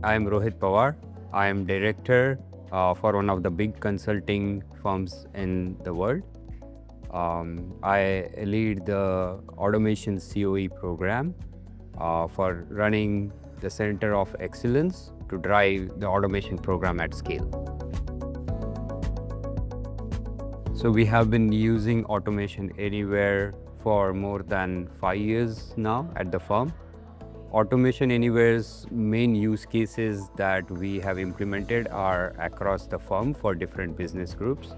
I am Rohit Pawar. I am director for one of the big consulting firms in the world. I lead the automation COE program for running the Center of Excellence to drive the automation program at scale. So we have been using Automation Anywhere for more than 5 years now at the firm. Automation Anywhere's main use cases that we have implemented are across the firm for different business groups.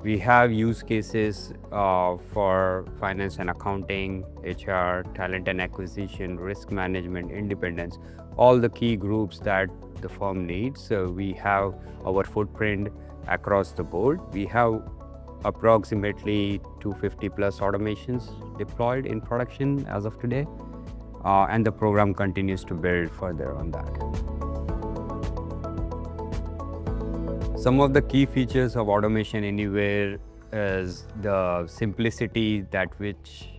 We have use cases for finance and accounting, HR, talent and acquisition, risk management, independence, all the key groups that the firm needs. So we have our footprint across the board. We have approximately 250 plus automations deployed in production as of today. And the program continues to build further on that. Some of the key features of Automation Anywhere is the simplicity that which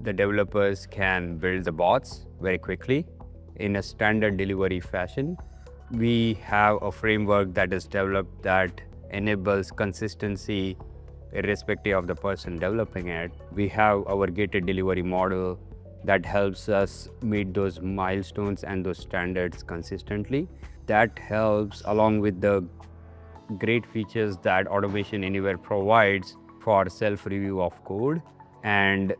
the developers can build the bots very quickly in a standard delivery fashion. We have a framework that is developed that enables consistency irrespective of the person developing it. We have our gated delivery model that helps us meet those milestones and those standards consistently. That helps along with the great features that Automation Anywhere provides for self-review of code. And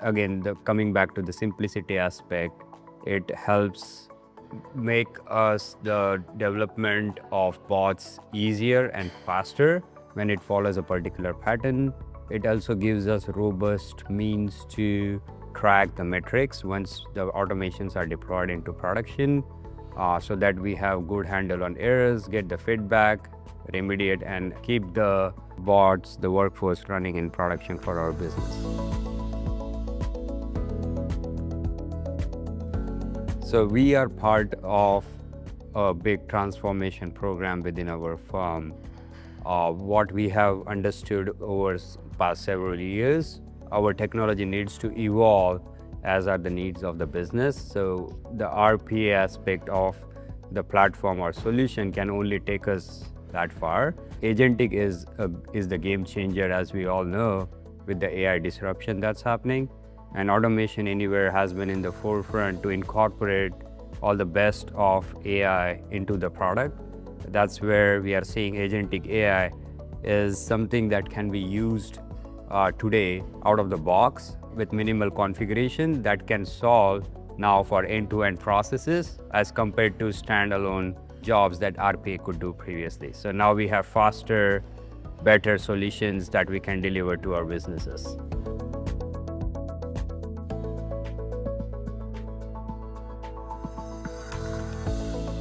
again, coming back to the simplicity aspect, it helps make us the development of bots easier and faster when it follows a particular pattern. It also gives us robust means to track the metrics once the automations are deployed into production so that we have good handle on errors, get the feedback, remediate and keep the bots, the workforce running in production for our business. So we are part of a big transformation program within our firm. What we have understood over past several years, our technology needs to evolve as are the needs of the business. So the RPA aspect of the platform or solution can only take us that far. Agentic is the game changer, as we all know, with the AI disruption that's happening. And Automation Anywhere has been in the forefront to incorporate all the best of AI into the product. That's where we are seeing agentic AI is something that can be used today out of the box with minimal configuration that can solve now for end-to-end processes as compared to standalone jobs that RPA could do previously. So now we have faster, better solutions that we can deliver to our businesses.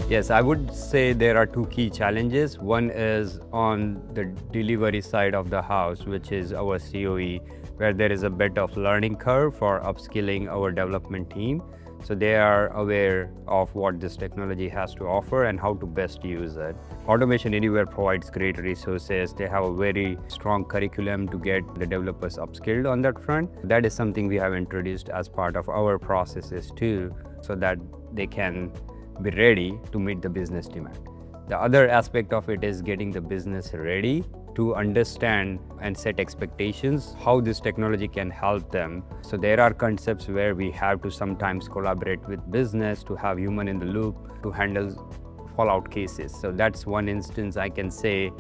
Yes, I would say there are two key challenges. One is on the delivery side of the house, which is our COE, where there is a bit of learning curve for upskilling our development team. So they are aware of what this technology has to offer and how to best use it. Automation Anywhere provides great resources. They have a very strong curriculum to get the developers upskilled on that front. That is something we have introduced as part of our processes too, so that they can be ready to meet the business demand. The other aspect of it is getting the business ready to understand and set expectations, how this technology can help them. So there are concepts where we have to sometimes collaborate with business to have human in the loop to handle fallout cases. So that's one instance I can say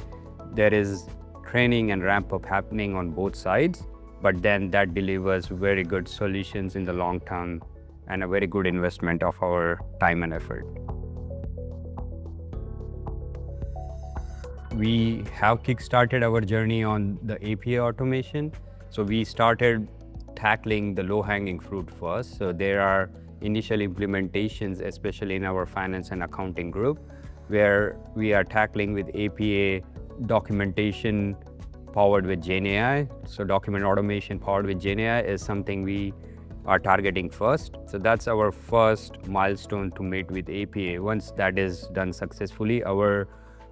there is training and ramp up happening on both sides, but then that delivers very good solutions in the long term and a very good investment of our time and effort. We have kickstarted our journey on the APA automation. So we started tackling the low-hanging fruit first. So there are initial implementations, especially in our finance and accounting group, where we are tackling with APA documentation powered with GenAI. So document automation powered with GenAI is something we are targeting first. So that's our first milestone to meet with APA. Once that is done successfully, our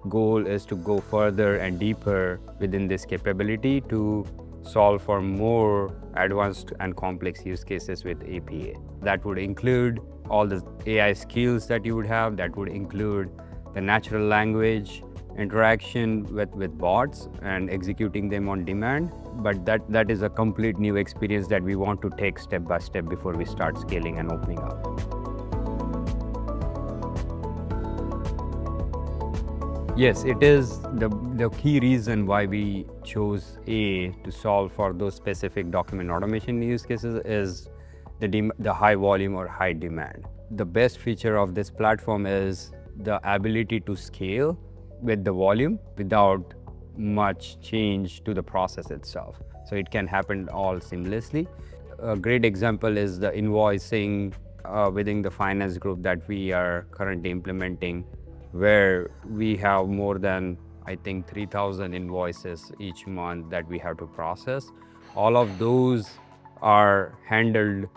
goal is to go further and deeper within this capability to solve for more advanced and complex use cases with APA. That would include all the AI skills that you would have. That would include the natural language interaction with bots and executing them on demand. But that is a complete new experience that we want to take step by step before we start scaling and opening up. Yes, it is the key reason why we chose A to solve for those specific document automation use cases is the high volume or high demand. The best feature of this platform is the ability to scale with the volume without much change to the process itself. So it can happen all seamlessly. A great example is the invoicing within the finance group that we are currently implementing, where we have more than, I think, 3,000 invoices each month that we have to process. All of those are handled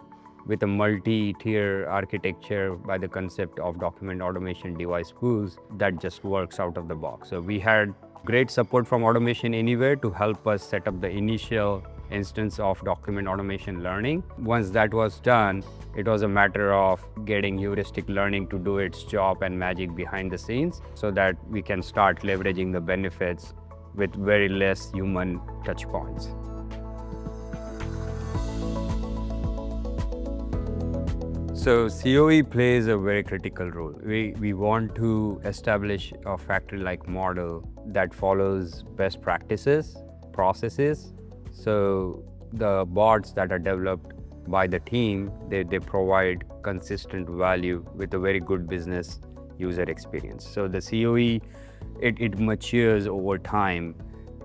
with a multi-tier architecture by the concept of document automation device pools that just works out of the box. So we had great support from Automation Anywhere to help us set up the initial instance of document automation learning. Once that was done, it was a matter of getting heuristic learning to do its job and magic behind the scenes so that we can start leveraging the benefits with very less human touch points. So COE plays a very critical role. We want to establish a factory-like model that follows best practices, processes. So the bots that are developed by the team, they provide consistent value with a very good business user experience. So the COE, it matures over time.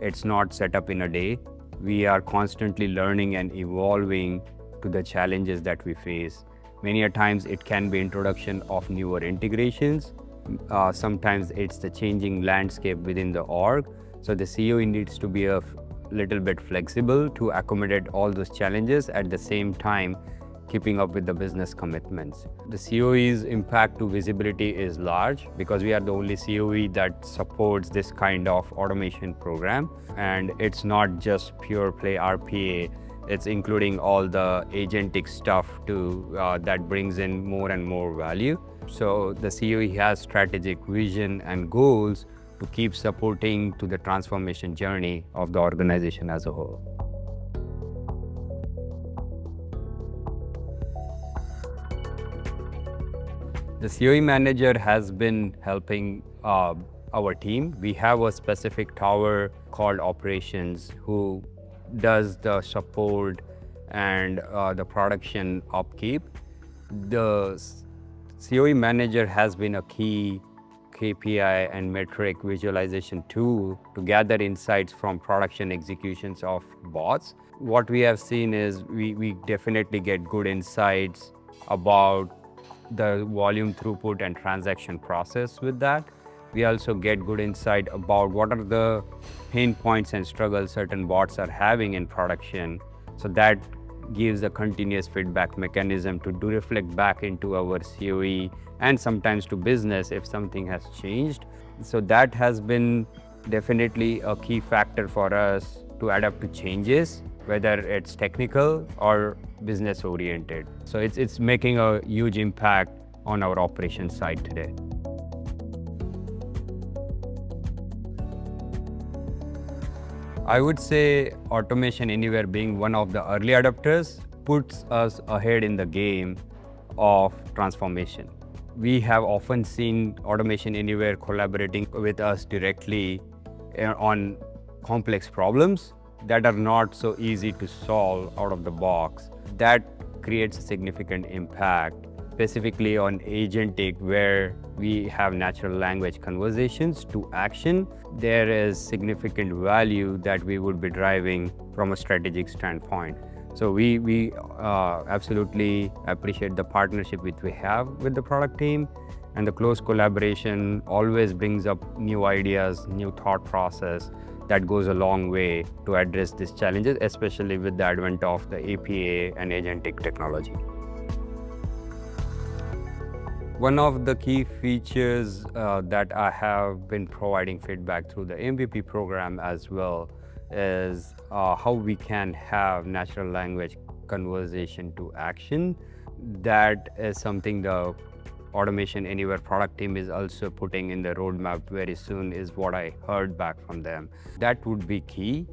It's not set up in a day. We are constantly learning and evolving to the challenges that we face. Many a times it can be introduction of newer integrations. Sometimes it's the changing landscape within the org. So the COE needs to be a little bit flexible to accommodate all those challenges at the same time keeping up with the business commitments. The COE's impact to visibility is large because we are the only COE that supports this kind of automation program. And it's not just pure play RPA. It's including all the agentic stuff too that brings in more and more value. So the COE has strategic vision and goals to keep supporting to the transformation journey of the organization as a whole. The COE manager has been helping our team. We have a specific tower called operations who does the support and the production upkeep. The COE manager has been a key KPI and metric visualization tool to gather insights from production executions of bots. What we have seen is we definitely get good insights about the volume throughput and transaction process with that. We also get good insight about what are the pain points and struggles certain bots are having in production. So that gives a continuous feedback mechanism to reflect back into our COE and sometimes to business if something has changed. So that has been definitely a key factor for us to adapt to changes, whether it's technical or business oriented. So it's making a huge impact on our operations side today. I would say Automation Anywhere, being one of the early adopters, puts us ahead in the game of transformation. We have often seen Automation Anywhere collaborating with us directly on complex problems that are not so easy to solve out of the box. That creates a significant impact, specifically on agentic, where we have natural language conversations to action. There is significant value that we would be driving from a strategic standpoint. So we absolutely appreciate the partnership which we have with the product team, and the close collaboration always brings up new ideas, new thought process that goes a long way to address these challenges, especially with the advent of the APA and agentic technology. One of the key features that I have been providing feedback through the MVP program as well is how we can have natural language conversation to action. that is something the Automation Anywhere product team is also putting in the roadmap very soon, is what I heard back from them. That would be key.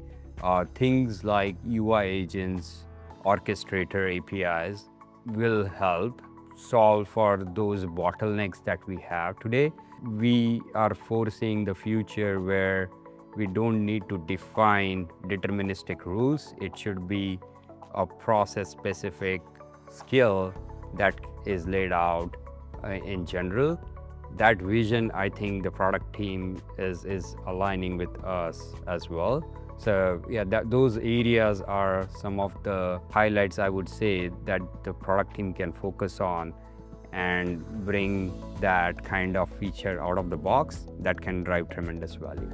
Things like UI agents, orchestrator APIs will help solve for those bottlenecks that we have today. We are foreseeing the future where we don't need to define deterministic rules. It should be a process specific skill that is laid out in general. That vision, I think the product team is aligning with us as well. So yeah, those areas are some of the highlights I would say that the product team can focus on and bring that kind of feature out of the box that can drive tremendous value.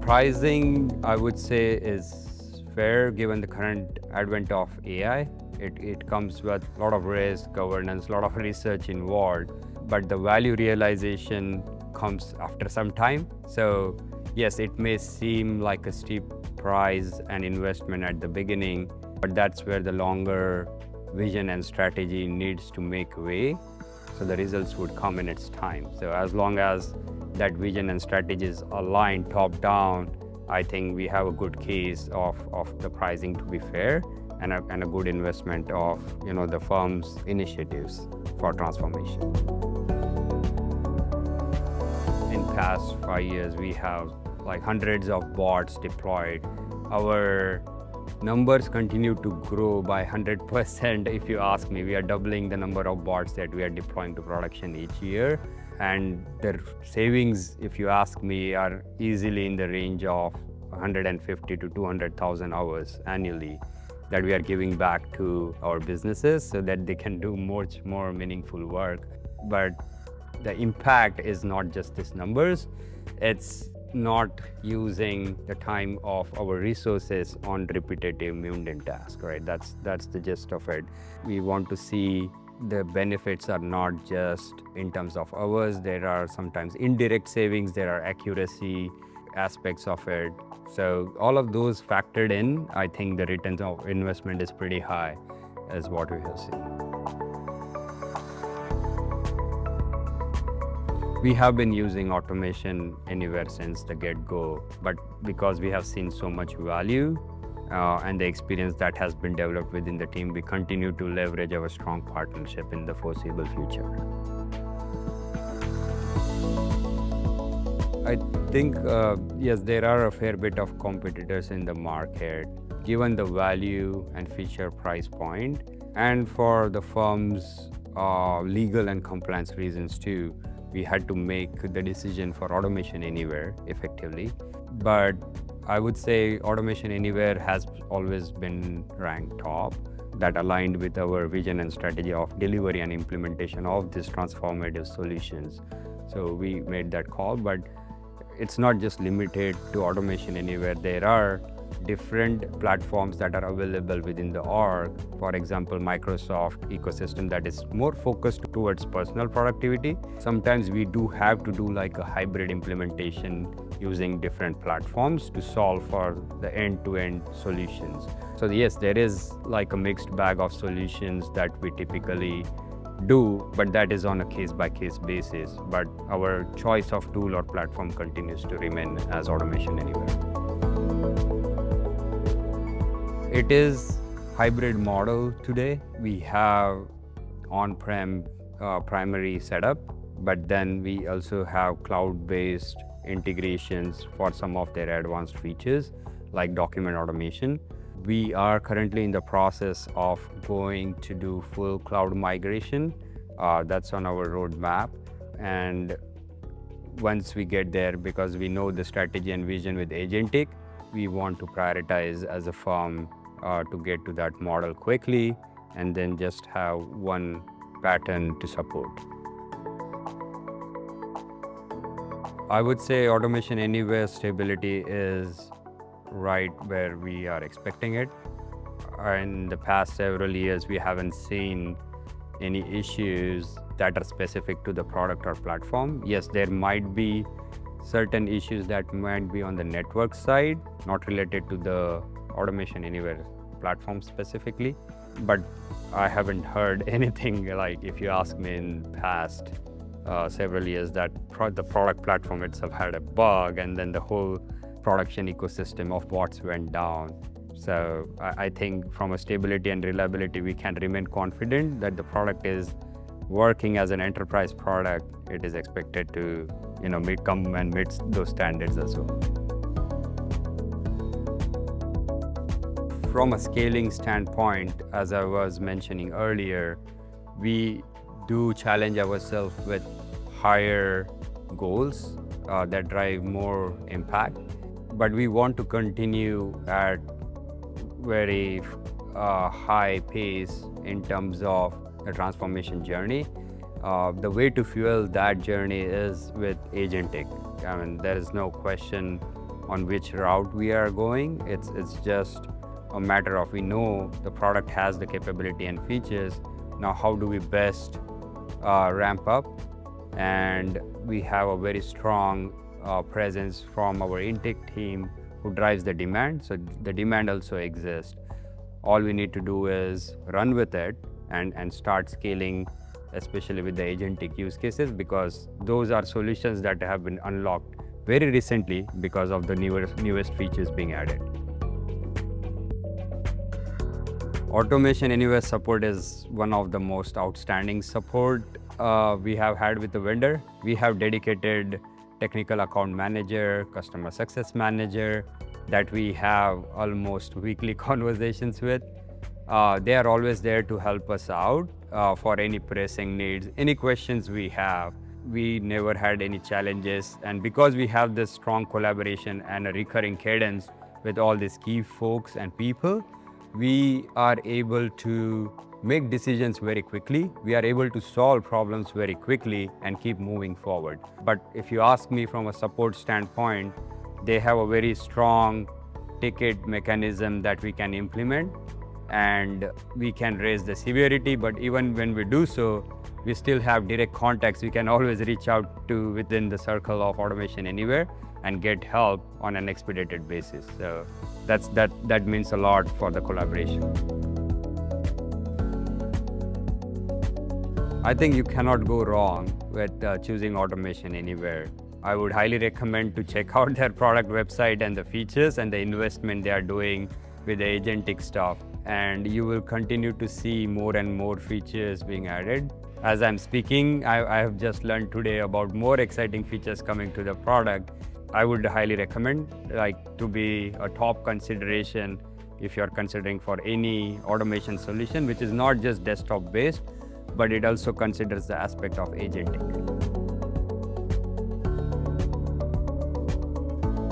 Pricing, I would say, is fair given the current advent of AI. It comes with a lot of risk, governance, a lot of research involved, but the value realization comes after some time. So yes, it may seem like a steep price and investment at the beginning, but that's where the longer vision and strategy needs to make way. So the results would come in its time. So as long as that vision and strategy is aligned top down, I think we have a good case of the pricing to be fair and a good investment of the firm's initiatives for transformation. In past 5 years, we have like hundreds of bots deployed. Our numbers continue to grow by 100%. If you ask me, we are doubling the number of bots that we are deploying to production each year. And the savings, if you ask me, are easily in the range of 150 to 200,000 hours annually that we are giving back to our businesses so that they can do much more meaningful work. But the impact is not just these numbers. It's not using the time of our resources on repetitive mundane tasks, right? That's the gist of it. We want to see the benefits are not just in terms of hours. There are sometimes indirect savings, there are accuracy aspects of it. So all of those factored in, I think the return of investment is pretty high, is what we have seen. We have been using Automation Anywhere since the get-go, but because we have seen so much value and the experience that has been developed within the team, we continue to leverage our strong partnership in the foreseeable future. I think, yes, there are a fair bit of competitors in the market, given the value and feature price point, and for the firm's legal and compliance reasons too. We had to make the decision for Automation Anywhere effectively. But I would say Automation Anywhere has always been ranked top. That aligned with our vision and strategy of delivery and implementation of these transformative solutions. So we made that call, but it's not just limited to Automation Anywhere. There are different platforms that are available within the org. For example, Microsoft ecosystem that is more focused towards personal productivity. Sometimes we do have to do like a hybrid implementation using different platforms to solve for the end-to-end solutions. So yes, there is like a mixed bag of solutions that we typically do, but that is on a case-by-case basis. But our choice of tool or platform continues to remain as Automation Anywhere. It is hybrid model today. We have on-prem primary setup, but then we also have cloud-based integrations for some of their advanced features like document automation. We are currently in the process of going to do full cloud migration. That's on our roadmap. And once we get there, because we know the strategy and vision with Agentic, we want to prioritize as a firm to get to that model quickly and then just have one pattern to support. I would say Automation Anywhere stability is right where we are expecting it. In the past several years, we haven't seen any issues that are specific to the product or platform. Yes, there might be certain issues that might be on the network side, not related to the Automation Anywhere platform specifically, but I haven't heard anything like, if you ask me in past several years, that the product platform itself had a bug and then the whole production ecosystem of bots went down. So I think from a stability and reliability, we can remain confident that the product is working as an enterprise product. It is expected to, come and meet those standards as well. From a scaling standpoint, as I was mentioning earlier, we do challenge ourselves with higher goals that drive more impact, but we want to continue at very high pace in terms of the transformation journey. The way to fuel that journey is with agentic. I mean, there is no question on which route we are going. It's just a matter of, we know the product has the capability and features. Now, how do we best ramp up? And we have a very strong presence from our intake team who drives the demand. So the demand also exists. All we need to do is run with it and start scaling, especially with the agentic use cases, because those are solutions that have been unlocked very recently because of the newest features being added. Automation Anywhere support is one of the most outstanding support we have had with the vendor. We have dedicated technical account manager, customer success manager that we have almost weekly conversations with. They are always there to help us out for any pressing needs, any questions we have. We never had any challenges, and because we have this strong collaboration and a recurring cadence with all these key folks and people, we are able to make decisions very quickly. We are able to solve problems very quickly and keep moving forward. But if you ask me from a support standpoint, they have a very strong ticket mechanism that we can implement, and we can raise the severity. But even when we do so, we still have direct contacts. We can always reach out to within the circle of Automation Anywhere and get help on an expedited basis. So that means a lot for the collaboration. I think you cannot go wrong with choosing Automation Anywhere. I would highly recommend to check out their product website and the features and the investment they are doing with the agentic stuff. And you will continue to see more and more features being added. As I'm speaking, I have just learned today about more exciting features coming to the product. I would highly recommend to be a top consideration if you're considering for any automation solution, which is not just desktop based, but it also considers the aspect of agentic.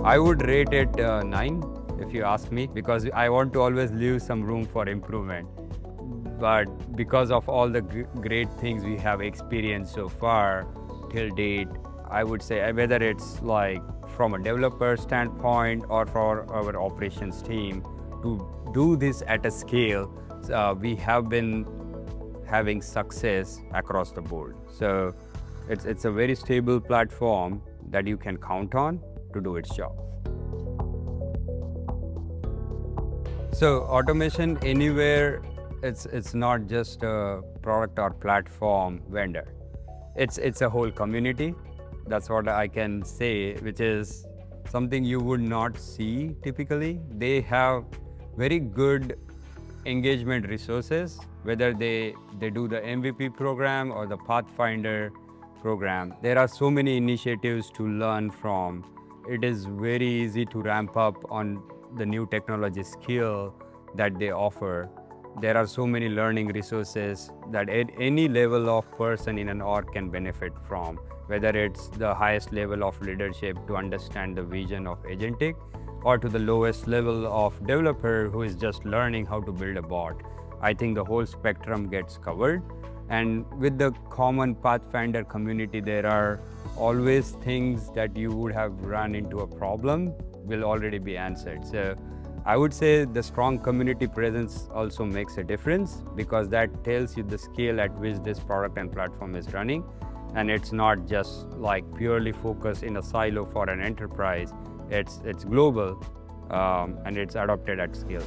I would rate it 9 if you ask me, because I want to always leave some room for improvement. But because of all the great things we have experienced so far till date, I would say whether it's from a developer standpoint or for our operations team, to do this at a scale, we have been having success across the board. So it's a very stable platform that you can count on to do its job. So Automation Anywhere, it's not just a product or platform vendor. It's a whole community. That's what I can say, which is something you would not see typically. They have very good engagement resources, whether they do the MVP program or the Pathfinder program. There are so many initiatives to learn from. It is very easy to ramp up on the new technology skill that they offer. There are so many learning resources that at any level of person in an org can benefit from, whether it's the highest level of leadership to understand the vision of agentic, or to the lowest level of developer who is just learning how to build a bot. I think the whole spectrum gets covered. And with the common Pathfinder community, there are always things that you would have run into a problem will already be answered. So I would say the strong community presence also makes a difference, because that tells you the scale at which this product and platform is running. And it's not just purely focused in a silo for an enterprise. It's global. and it's adopted at scale.